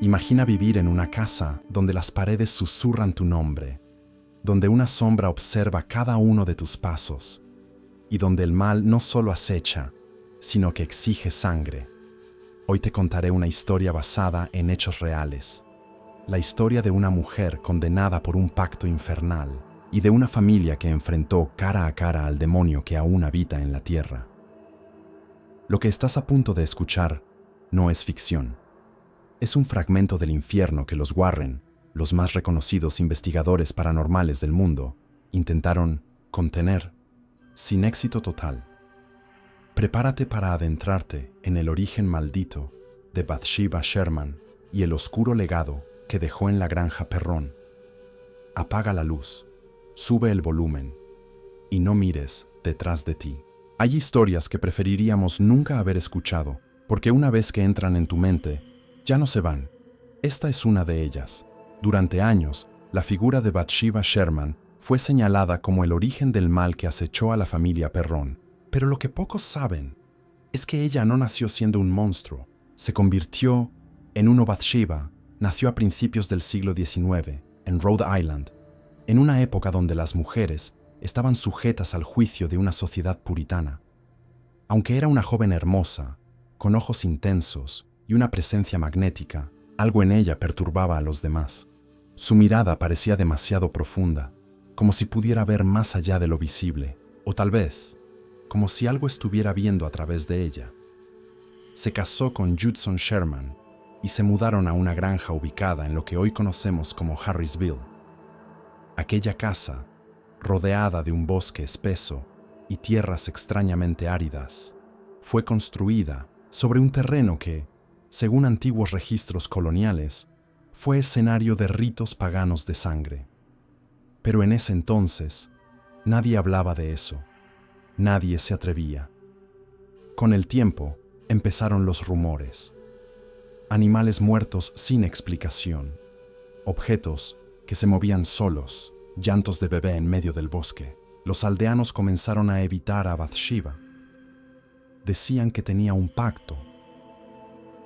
Imagina vivir en una casa donde las paredes susurran tu nombre, donde una sombra observa cada uno de tus pasos y donde el mal no solo acecha, sino que exige sangre. Hoy te contaré una historia basada en hechos reales. La historia de una mujer condenada por un pacto infernal y de una familia que enfrentó cara a cara al demonio que aún habita en la tierra. Lo que estás a punto de escuchar no es ficción. Es un fragmento del infierno que los Warren, los más reconocidos investigadores paranormales del mundo, intentaron contener, sin éxito total. Prepárate para adentrarte en el origen maldito de Bathsheba Sherman y el oscuro legado que dejó en la granja Perron. Apaga la luz, sube el volumen y no mires detrás de ti. Hay historias que preferiríamos nunca haber escuchado, porque una vez que entran en tu mente, ya no se van. Esta es una de ellas. Durante años, la figura de Bathsheba Sherman fue señalada como el origen del mal que acechó a la familia Perron. Pero lo que pocos saben es que ella no nació siendo un monstruo. Se convirtió en uno. Bathsheba nació a principios del siglo XIX, en Rhode Island, en una época donde las mujeres estaban sujetas al juicio de una sociedad puritana. Aunque era una joven hermosa, con ojos intensos y una presencia magnética, algo en ella perturbaba a los demás. Su mirada parecía demasiado profunda, como si pudiera ver más allá de lo visible, o tal vez, como si algo estuviera viendo a través de ella. Se casó con Judson Sherman y se mudaron a una granja ubicada en lo que hoy conocemos como Harrisville. Aquella casa, rodeada de un bosque espeso y tierras extrañamente áridas, fue construida sobre un terreno que, según antiguos registros coloniales, fue escenario de ritos paganos de sangre. Pero en ese entonces, nadie hablaba de eso. Nadie se atrevía. Con el tiempo, empezaron los rumores. Animales muertos sin explicación. Objetos que se movían solos, llantos de bebé en medio del bosque. Los aldeanos comenzaron a evitar a Bathsheba. Decían que tenía un pacto,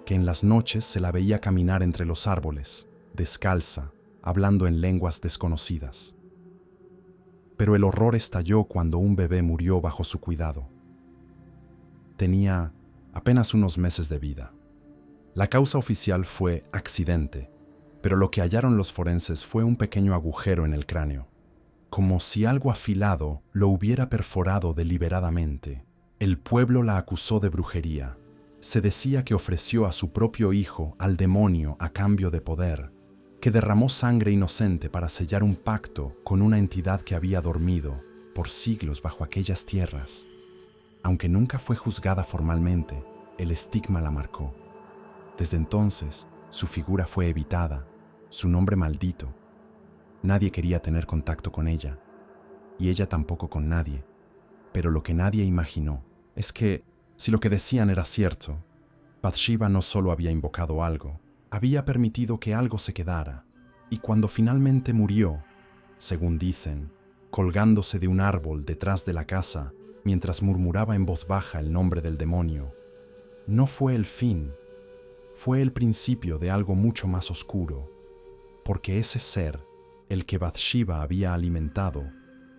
que en las noches se la veía caminar entre los árboles, descalza, hablando en lenguas desconocidas. Pero el horror estalló cuando un bebé murió bajo su cuidado. Tenía apenas unos meses de vida. La causa oficial fue accidente, pero lo que hallaron los forenses fue un pequeño agujero en el cráneo, como si algo afilado lo hubiera perforado deliberadamente. El pueblo la acusó de brujería. Se decía que ofreció a su propio hijo al demonio a cambio de poder, que derramó sangre inocente para sellar un pacto con una entidad que había dormido por siglos bajo aquellas tierras. Aunque nunca fue juzgada formalmente, el estigma la marcó. Desde entonces, su figura fue evitada, su nombre maldito. Nadie quería tener contacto con ella, y ella tampoco con nadie. Pero lo que nadie imaginó es que, si lo que decían era cierto, Bathsheba no solo había invocado algo, había permitido que algo se quedara, y cuando finalmente murió, según dicen, colgándose de un árbol detrás de la casa, mientras murmuraba en voz baja el nombre del demonio, no fue el fin, fue el principio de algo mucho más oscuro, porque ese ser, el que Bathsheba había alimentado,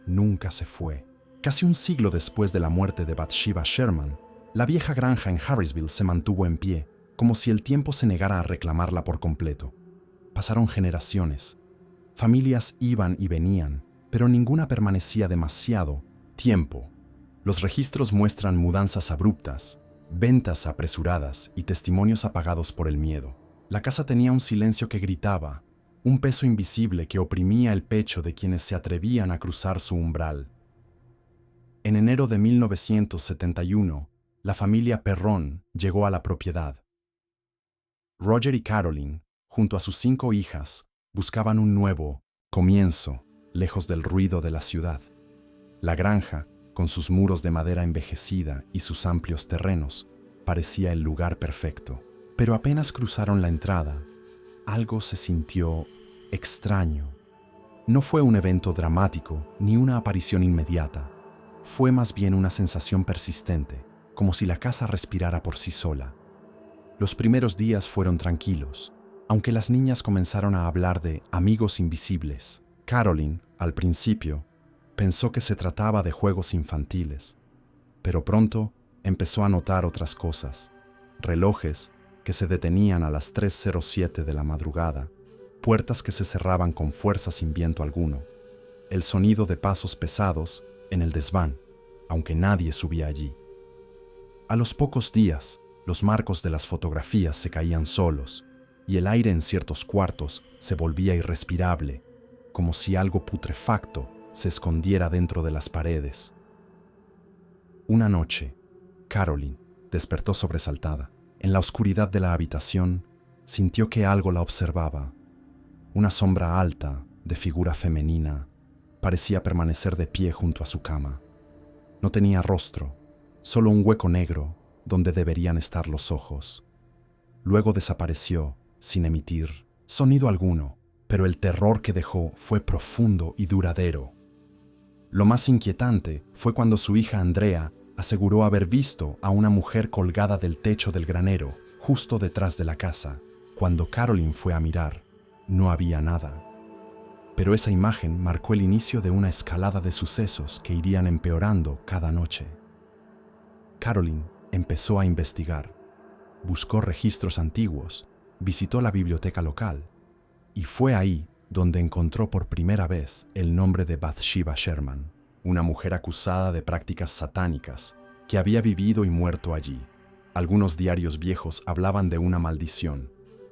nunca se fue. Casi un siglo después de la muerte de Bathsheba Sherman, la vieja granja en Harrisville se mantuvo en pie, como si el tiempo se negara a reclamarla por completo. Pasaron generaciones. Familias iban y venían, pero ninguna permanecía demasiado tiempo. Los registros muestran mudanzas abruptas, ventas apresuradas y testimonios apagados por el miedo. La casa tenía un silencio que gritaba, un peso invisible que oprimía el pecho de quienes se atrevían a cruzar su umbral. En enero de 1971, la familia Perron llegó a la propiedad. Roger y Caroline, junto a sus 5 hijas, buscaban un nuevo comienzo, lejos del ruido de la ciudad. La granja, con sus muros de madera envejecida y sus amplios terrenos, parecía el lugar perfecto. Pero apenas cruzaron la entrada, algo se sintió extraño. No fue un evento dramático ni una aparición inmediata. Fue más bien una sensación persistente, como si la casa respirara por sí sola. Los primeros días fueron tranquilos, Aunque las niñas comenzaron a hablar de amigos invisibles, Caroline, al principio, pensó que se trataba de juegos infantiles, pero pronto empezó a notar otras cosas: relojes que se detenían a las 3:07 de la madrugada, puertas que se cerraban con fuerza sin viento alguno, el sonido de pasos pesados en el desván, aunque nadie subía allí. A los pocos días, los marcos de las fotografías se caían solos y el aire en ciertos cuartos se volvía irrespirable, como si algo putrefacto se escondiera dentro de las paredes. Una noche, Caroline despertó sobresaltada. En la oscuridad de la habitación, sintió que algo la observaba. Una sombra alta, de figura femenina, parecía permanecer de pie junto a su cama. No tenía rostro, solo un hueco negro donde deberían estar los ojos. Luego desapareció, sin emitir sonido alguno, pero el terror que dejó fue profundo y duradero. Lo más inquietante fue cuando su hija Andrea aseguró haber visto a una mujer colgada del techo del granero, justo detrás de la casa. Cuando Caroline fue a mirar, no había nada. Pero esa imagen marcó el inicio de una escalada de sucesos que irían empeorando cada noche. Caroline empezó a investigar. Buscó registros antiguos, visitó la biblioteca local, y fue ahí donde encontró por primera vez el nombre de Bathsheba Sherman, una mujer acusada de prácticas satánicas que había vivido y muerto allí. Algunos diarios viejos hablaban de una maldición,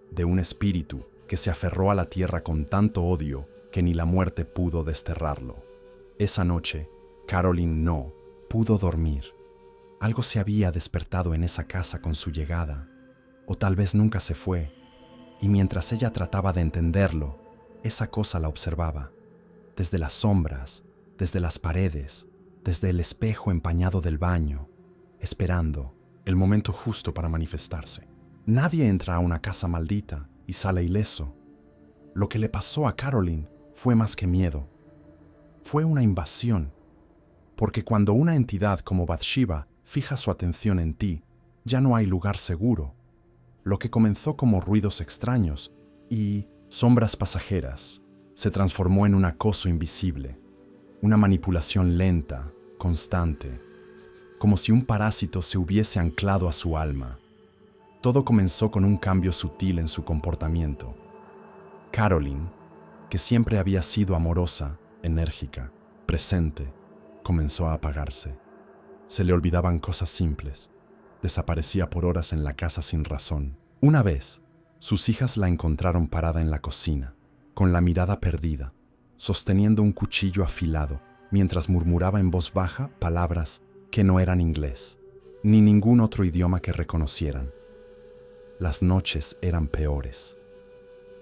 de un espíritu que se aferró a la tierra con tanto odio que ni la muerte pudo desterrarlo. Esa noche, Caroline no pudo dormir. Algo se había despertado en esa casa con su llegada, o tal vez nunca se fue, y mientras ella trataba de entenderlo, esa cosa la observaba, desde las sombras, desde las paredes, desde el espejo empañado del baño, esperando el momento justo para manifestarse. Nadie entra a una casa maldita y sale ileso. Lo que le pasó a Caroline fue más que miedo. Fue una invasión, porque cuando una entidad como Bathsheba fija su atención en ti, ya no hay lugar seguro. Lo que comenzó como ruidos extraños y sombras pasajeras se transformó en un acoso invisible, una manipulación lenta, constante, como si un parásito se hubiese anclado a su alma. Todo comenzó con un cambio sutil en su comportamiento. Caroline, que siempre había sido amorosa, enérgica, presente, comenzó a apagarse. Se le olvidaban cosas simples. Desaparecía por horas en la casa sin razón. Una vez, sus hijas la encontraron parada en la cocina, con la mirada perdida, sosteniendo un cuchillo afilado, mientras murmuraba en voz baja palabras que no eran inglés, ni ningún otro idioma que reconocieran. Las noches eran peores.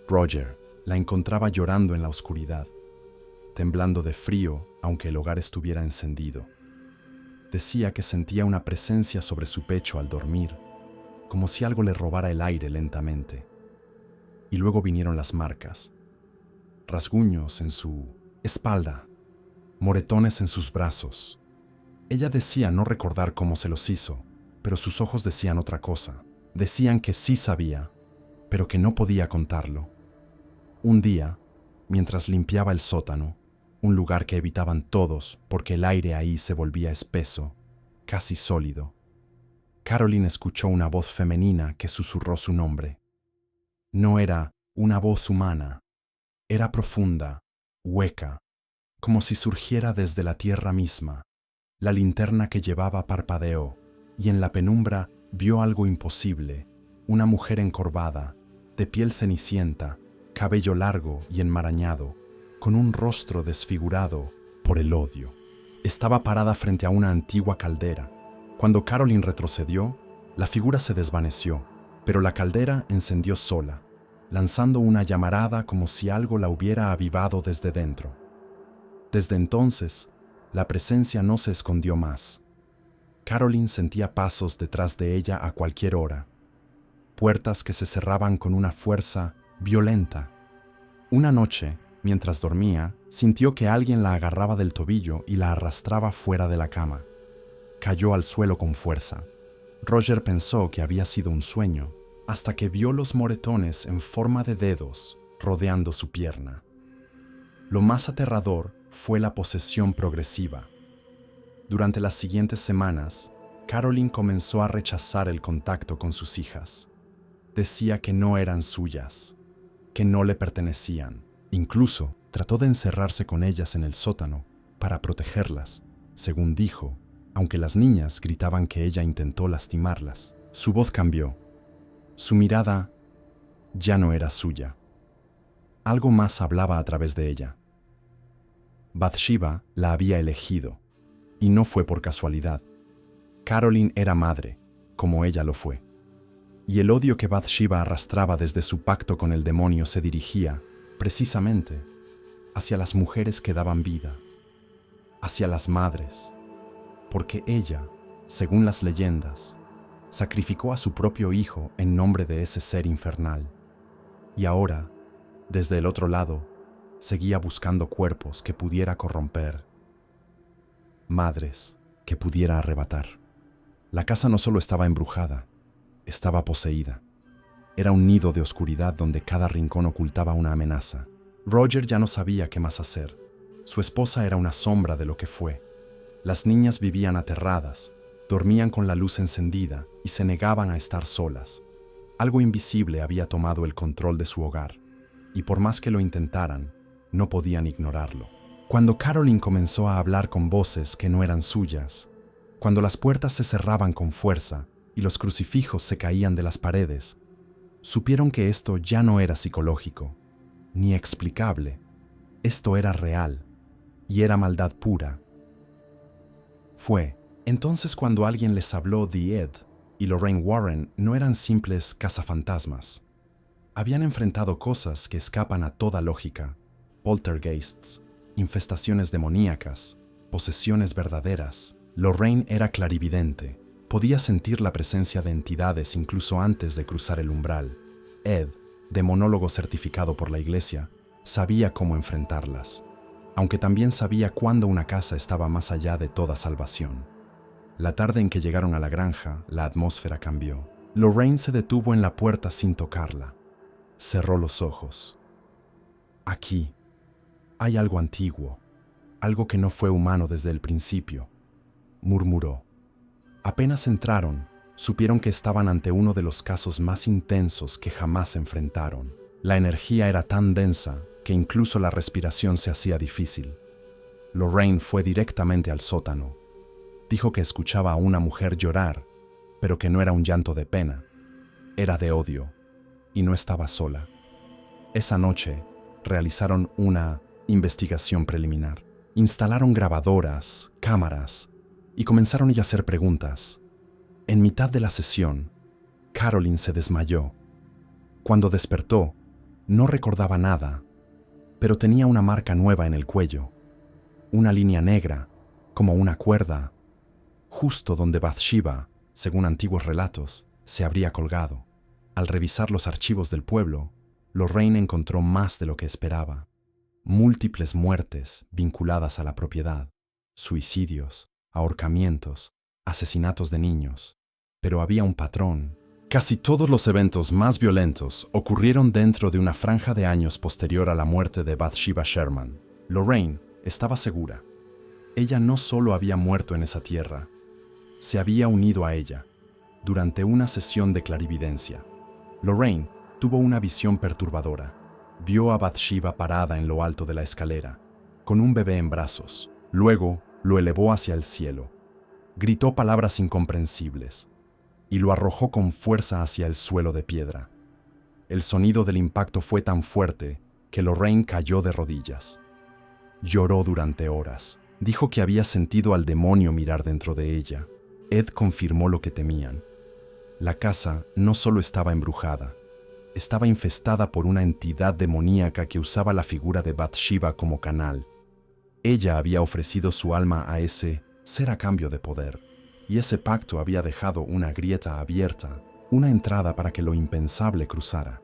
Roger la encontraba llorando en la oscuridad, temblando de frío aunque el hogar estuviera encendido. Decía que sentía una presencia sobre su pecho al dormir, como si algo le robara el aire lentamente. Y luego vinieron las marcas, rasguños en su espalda, moretones en sus brazos. Ella decía no recordar cómo se los hizo, pero sus ojos decían otra cosa. Decían que sí sabía, pero que no podía contarlo. Un día, mientras limpiaba el sótano, un lugar que evitaban todos porque el aire ahí se volvía espeso, casi sólido, Caroline escuchó una voz femenina que susurró su nombre. No era una voz humana, era profunda, hueca, como si surgiera desde la tierra misma. La linterna que llevaba parpadeó, y en la penumbra vio algo imposible, una mujer encorvada, de piel cenicienta, cabello largo y enmarañado, con un rostro desfigurado por el odio. Estaba parada frente a una antigua caldera. Cuando Caroline retrocedió, la figura se desvaneció, pero la caldera encendió sola, lanzando una llamarada como si algo la hubiera avivado desde dentro. Desde entonces, la presencia no se escondió más. Caroline sentía pasos detrás de ella a cualquier hora, puertas que se cerraban con una fuerza violenta. Una noche, mientras dormía, sintió que alguien la agarraba del tobillo y la arrastraba fuera de la cama. Cayó al suelo con fuerza. Roger pensó que había sido un sueño, hasta que vio los moretones en forma de dedos rodeando su pierna. Lo más aterrador fue la posesión progresiva. Durante las siguientes semanas, Carolyn comenzó a rechazar el contacto con sus hijas. Decía que no eran suyas, que no le pertenecían. Incluso trató de encerrarse con ellas en el sótano para protegerlas, según dijo, aunque las niñas gritaban que ella intentó lastimarlas. Su voz cambió. Su mirada ya no era suya. Algo más hablaba a través de ella. Bathsheba la había elegido, y no fue por casualidad. Carolyn era madre, como ella lo fue. Y el odio que Bathsheba arrastraba desde su pacto con el demonio se dirigía, precisamente, hacia las mujeres que daban vida, hacia las madres, porque ella, según las leyendas, sacrificó a su propio hijo en nombre de ese ser infernal. Y ahora, desde el otro lado, seguía buscando cuerpos que pudiera corromper, madres que pudiera arrebatar. La casa no solo estaba embrujada, estaba poseída. Era un nido de oscuridad donde cada rincón ocultaba una amenaza. Roger ya no sabía qué más hacer. Su esposa era una sombra de lo que fue. Las niñas vivían aterradas, dormían con la luz encendida y se negaban a estar solas. Algo invisible había tomado el control de su hogar, y por más que lo intentaran, no podían ignorarlo. Cuando Carolyn comenzó a hablar con voces que no eran suyas, cuando las puertas se cerraban con fuerza y los crucifijos se caían de las paredes, supieron que esto ya no era psicológico, ni explicable. Esto era real, y era maldad pura. Fue entonces cuando alguien les habló de Ed y Lorraine Warren no eran simples cazafantasmas. Habían enfrentado cosas que escapan a toda lógica: poltergeists, infestaciones demoníacas, posesiones verdaderas. Lorraine era clarividente. Podía sentir la presencia de entidades incluso antes de cruzar el umbral. Ed, demonólogo certificado por la iglesia, sabía cómo enfrentarlas, aunque también sabía cuándo una casa estaba más allá de toda salvación. La tarde en que llegaron a la granja, la atmósfera cambió. Lorraine se detuvo en la puerta sin tocarla. Cerró los ojos. Aquí hay algo antiguo, algo que no fue humano desde el principio, murmuró. Apenas entraron, supieron que estaban ante uno de los casos más intensos que jamás enfrentaron. La energía era tan densa que incluso la respiración se hacía difícil. Lorraine fue directamente al sótano. Dijo que escuchaba a una mujer llorar, pero que no era un llanto de pena, era de odio, y no estaba sola. Esa noche realizaron una investigación preliminar. Instalaron grabadoras, cámaras, y comenzaron a hacer preguntas. En mitad de la sesión, Carolyn se desmayó. Cuando despertó, no recordaba nada, pero tenía una marca nueva en el cuello, una línea negra, como una cuerda, justo donde Bathsheba, según antiguos relatos, se habría colgado. Al revisar los archivos del pueblo, Lorraine encontró más de lo que esperaba. Múltiples muertes vinculadas a la propiedad, suicidios, ahorcamientos, asesinatos de niños. Pero había un patrón. Casi todos los eventos más violentos ocurrieron dentro de una franja de años posterior a la muerte de Bathsheba Sherman. Lorraine estaba segura. Ella no solo había muerto en esa tierra, se había unido a ella durante una sesión de clarividencia. Lorraine tuvo una visión perturbadora. Vio a Bathsheba parada en lo alto de la escalera, con un bebé en brazos. Luego lo elevó hacia el cielo. Gritó palabras incomprensibles y lo arrojó con fuerza hacia el suelo de piedra. El sonido del impacto fue tan fuerte que Lorraine cayó de rodillas. Lloró durante horas. Dijo que había sentido al demonio mirar dentro de ella. Ed confirmó lo que temían. La casa no solo estaba embrujada, estaba infestada por una entidad demoníaca que usaba la figura de Bathsheba como canal. Ella había ofrecido su alma a ese ser a cambio de poder, y ese pacto había dejado una grieta abierta, una entrada para que lo impensable cruzara.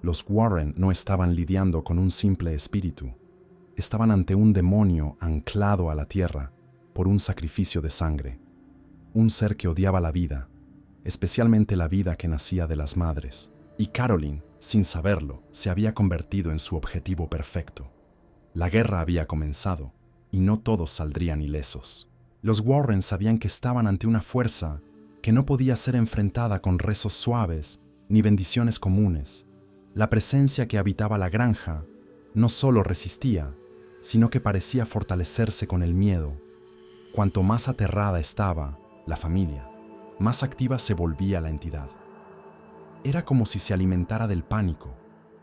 Los Warren no estaban lidiando con un simple espíritu, estaban ante un demonio anclado a la tierra por un sacrificio de sangre, un ser que odiaba la vida, especialmente la vida que nacía de las madres. Y Caroline, sin saberlo, se había convertido en su objetivo perfecto. La guerra había comenzado, y no todos saldrían ilesos. Los Warren sabían que estaban ante una fuerza que no podía ser enfrentada con rezos suaves ni bendiciones comunes. La presencia que habitaba la granja no solo resistía, sino que parecía fortalecerse con el miedo. Cuanto más aterrada estaba la familia, más activa se volvía la entidad. Era como si se alimentara del pánico,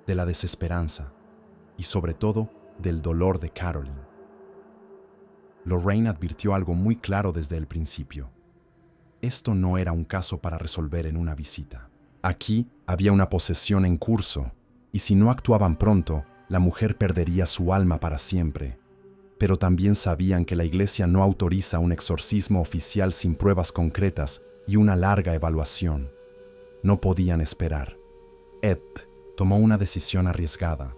de la desesperanza y sobre todo del dolor de Caroline. Lorraine advirtió algo muy claro desde el principio. Esto no era un caso para resolver en una visita. Aquí había una posesión en curso, y si no actuaban pronto, la mujer perdería su alma para siempre. Pero también sabían que la iglesia no autoriza un exorcismo oficial sin pruebas concretas y una larga evaluación. No podían esperar. Ed tomó una decisión arriesgada.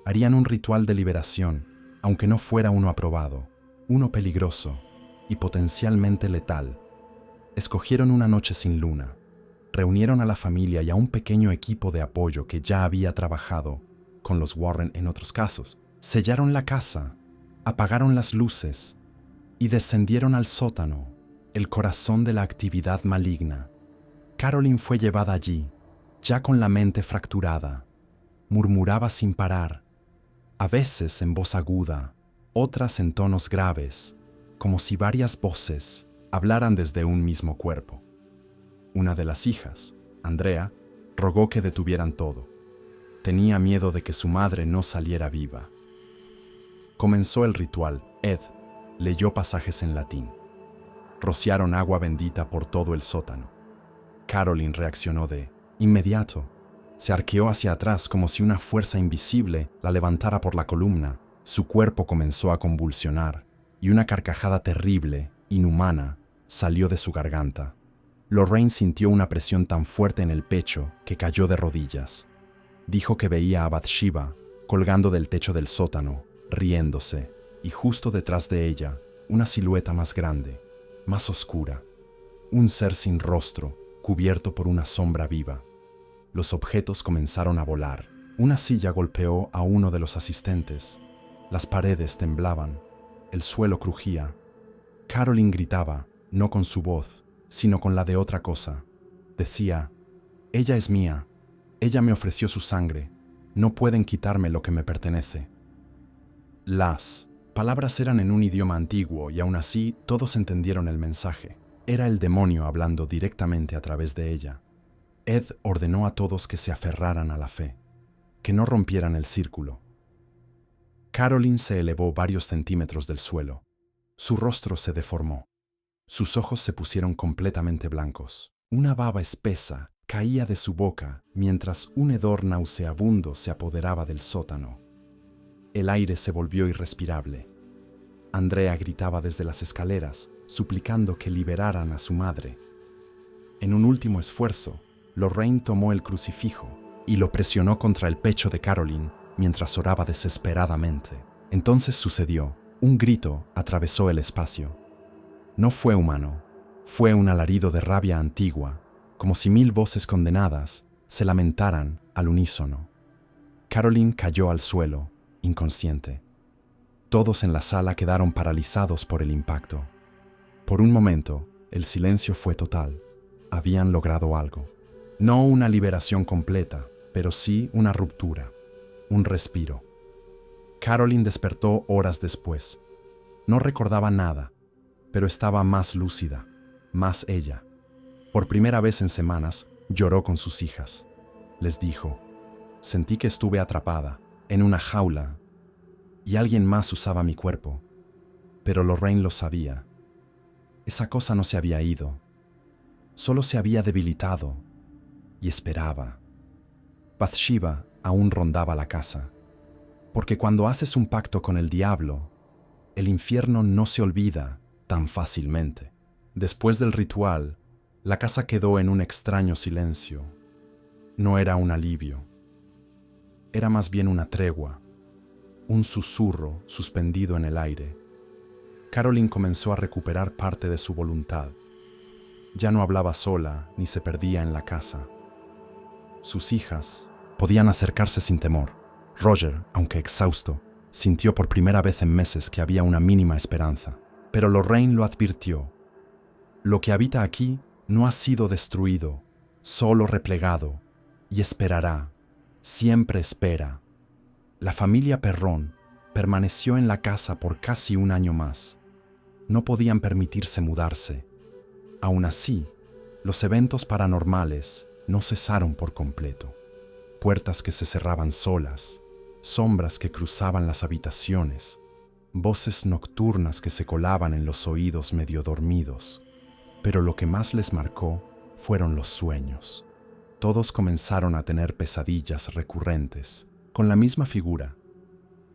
Harían un ritual de liberación, aunque no fuera uno aprobado, uno peligroso y potencialmente letal. Escogieron una noche sin luna. Reunieron a la familia y a un pequeño equipo de apoyo que ya había trabajado con los Warren en otros casos. Sellaron la casa, apagaron las luces y descendieron al sótano, el corazón de la actividad maligna. Caroline fue llevada allí, ya con la mente fracturada. Murmuraba sin parar, a veces en voz aguda, otras en tonos graves, como si varias voces hablaran desde un mismo cuerpo. Una de las hijas, Andrea, rogó que detuvieran todo. Tenía miedo de que su madre no saliera viva. Comenzó el ritual. Ed leyó pasajes en latín. Rociaron agua bendita por todo el sótano. Caroline reaccionó de inmediato. Se arqueó hacia atrás como si una fuerza invisible la levantara por la columna. Su cuerpo comenzó a convulsionar y una carcajada terrible, inhumana, salió de su garganta. Lorraine sintió una presión tan fuerte en el pecho que cayó de rodillas. Dijo que veía a Bathsheba colgando del techo del sótano, riéndose, y justo detrás de ella, una silueta más grande, más oscura, un ser sin rostro, cubierto por una sombra viva. Los objetos comenzaron a volar. Una silla golpeó a uno de los asistentes. Las paredes temblaban, el suelo crujía. Caroline gritaba, no con su voz, sino con la de otra cosa. Decía, ella es mía, ella me ofreció su sangre, no pueden quitarme lo que me pertenece. Las palabras eran en un idioma antiguo y aún así todos entendieron el mensaje. Era el demonio hablando directamente a través de ella. Ed ordenó a todos que se aferraran a la fe, que no rompieran el círculo. Caroline se elevó varios centímetros del suelo. Su rostro se deformó. Sus ojos se pusieron completamente blancos. Una baba espesa caía de su boca mientras un hedor nauseabundo se apoderaba del sótano. El aire se volvió irrespirable. Andrea gritaba desde las escaleras, suplicando que liberaran a su madre. En un último esfuerzo, Lorraine tomó el crucifijo y lo presionó contra el pecho de Caroline mientras oraba desesperadamente. Entonces sucedió. Un grito atravesó el espacio. No fue humano, fue un alarido de rabia antigua, como si 1000 voces condenadas se lamentaran al unísono. Caroline cayó al suelo, inconsciente. Todos en la sala quedaron paralizados por el impacto. Por un momento, el silencio fue total. Habían logrado algo. No una liberación completa, pero sí una ruptura, un respiro. Caroline despertó horas después. No recordaba nada, pero estaba más lúcida, más ella. Por primera vez en semanas, lloró con sus hijas. Les dijo, sentí que estuve atrapada, en una jaula, y alguien más usaba mi cuerpo. Pero Lorraine lo sabía. Esa cosa no se había ido, solo se había debilitado, y esperaba. Bathsheba aún rondaba la casa, porque cuando haces un pacto con el diablo, el infierno no se olvida tan fácilmente. Después del ritual, la casa quedó en un extraño silencio. No era un alivio. Era más bien una tregua, un susurro suspendido en el aire. Caroline comenzó a recuperar parte de su voluntad. Ya no hablaba sola ni se perdía en la casa. Sus hijas podían acercarse sin temor. Roger, aunque exhausto, sintió por primera vez en meses que había una mínima esperanza. Pero Lorraine lo advirtió. Lo que habita aquí no ha sido destruido, solo replegado, y esperará, siempre espera. La familia Perrón permaneció en la casa por casi un año más. No podían permitirse mudarse. Aún así, los eventos paranormales no cesaron por completo. Puertas que se cerraban solas, sombras que cruzaban las habitaciones, voces nocturnas que se colaban en los oídos medio dormidos. Pero lo que más les marcó fueron los sueños. Todos comenzaron a tener pesadillas recurrentes, con la misma figura,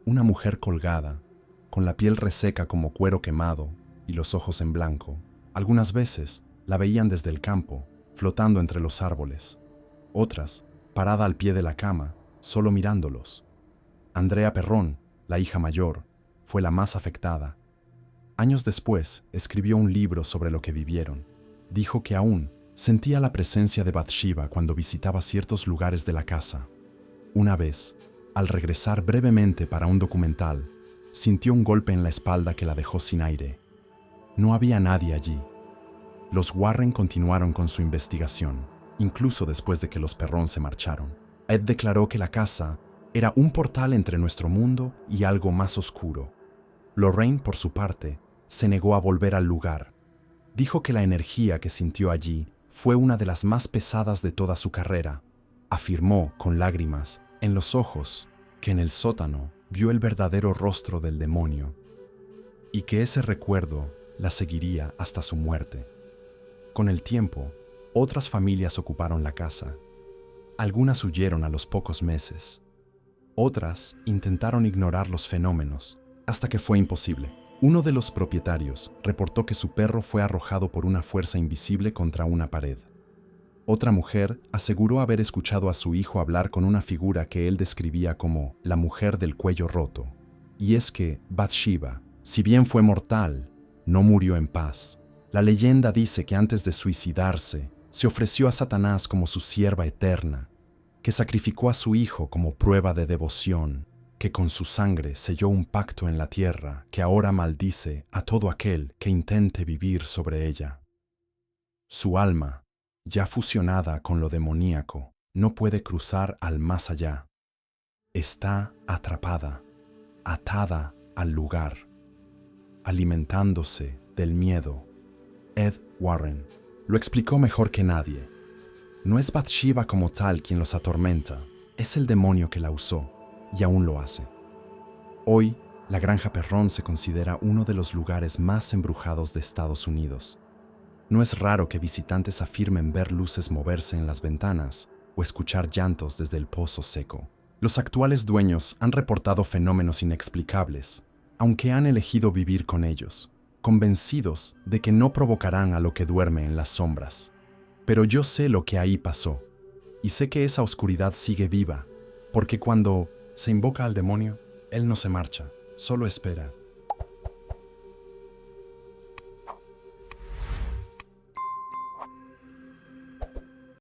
una mujer colgada, con la piel reseca como cuero quemado y los ojos en blanco. Algunas veces la veían desde el campo, flotando entre los árboles. Otras, parada al pie de la cama, solo mirándolos. Andrea Perrón, la hija mayor, fue la más afectada. Años después, escribió un libro sobre lo que vivieron. Dijo que aún sentía la presencia de Bathsheba cuando visitaba ciertos lugares de la casa. Una vez, al regresar brevemente para un documental, sintió un golpe en la espalda que la dejó sin aire. No había nadie allí. Los Warren continuaron con su investigación, incluso después de que los Perrón se marcharon. Ed declaró que la casa era un portal entre nuestro mundo y algo más oscuro. Lorraine, por su parte, se negó a volver al lugar. Dijo que la energía que sintió allí fue una de las más pesadas de toda su carrera. Afirmó, con lágrimas en los ojos, que en el sótano vio el verdadero rostro del demonio y que ese recuerdo la seguiría hasta su muerte. Con el tiempo, otras familias ocuparon la casa. Algunas huyeron a los pocos meses. Otras intentaron ignorar los fenómenos, hasta que fue imposible. Uno de los propietarios reportó que su perro fue arrojado por una fuerza invisible contra una pared. Otra mujer aseguró haber escuchado a su hijo hablar con una figura que él describía como la mujer del cuello roto. Y es que Bathsheba, si bien fue mortal, no murió en paz. La leyenda dice que antes de suicidarse, se ofreció a Satanás como su sierva eterna, que sacrificó a su hijo como prueba de devoción, que con su sangre selló un pacto en la tierra que ahora maldice a todo aquel que intente vivir sobre ella. Su alma, ya fusionada con lo demoníaco, no puede cruzar al más allá. Está atrapada, atada al lugar, alimentándose del miedo. Ed Warren lo explicó mejor que nadie. No es Bathsheba como tal quien los atormenta, es el demonio que la usó, y aún lo hace. Hoy, la Granja Perrón se considera uno de los lugares más embrujados de Estados Unidos. No es raro que visitantes afirmen ver luces moverse en las ventanas o escuchar llantos desde el pozo seco. Los actuales dueños han reportado fenómenos inexplicables, aunque han elegido vivir con ellos, convencidos de que no provocarán a lo que duerme en las sombras. Pero yo sé lo que ahí pasó, y sé que esa oscuridad sigue viva, porque cuando se invoca al demonio, él no se marcha, solo espera